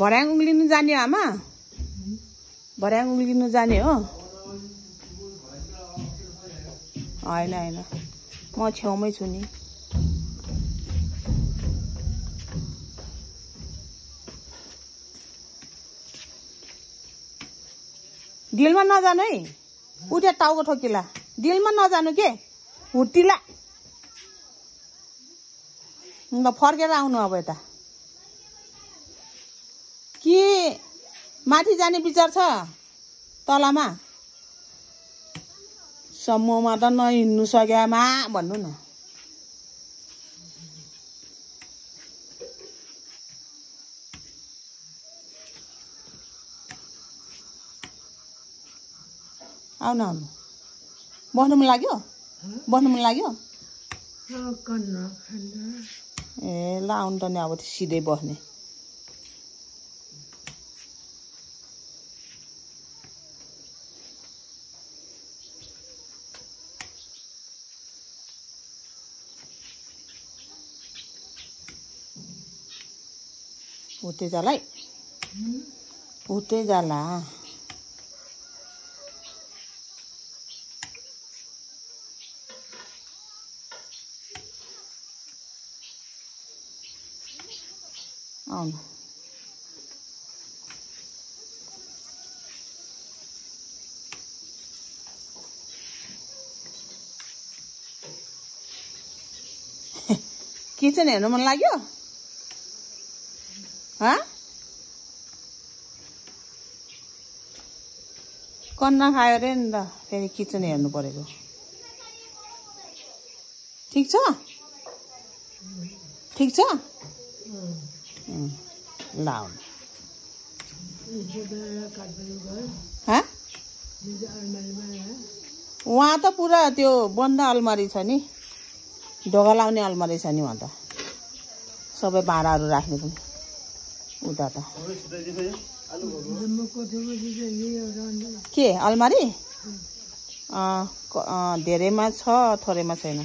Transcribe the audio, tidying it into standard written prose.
भर्याङ उम्लिनु जाने आमा भर्याङ उम्लिनु जाने हो हैन हैन म छेउमै छु नि दिलमा नजानु है उठे टाउको ठोकिला दिलमा नजानु के हुट्टिला ल फर्केर आउनु अब यता के माथि जाने विचार छ तलमा समूहमा त नहिँड्नु सक्यामा भन्नु न आउनु आउनु बस्नु मन लाग्यो बस्नु मन लाग्यो ए ल आउनु त नि अब सिधै बस्ने उठ्दै जाला है उठ्दै जाला आउनु किचन हेर्नु मन लाग्यो कन्ना खायो रे नि त फेरि किचन हेर्नु परेको ठिक छ ठिक छ ल वहाँ त पुरा त्यो बन्द अलमारी छ नि ढोका लाउने अलमारी छ नि वहाँ त सबै भाँडाहरू राख्ने पनि उता त के अलमारी धेरैमा छ थोरैमा छैन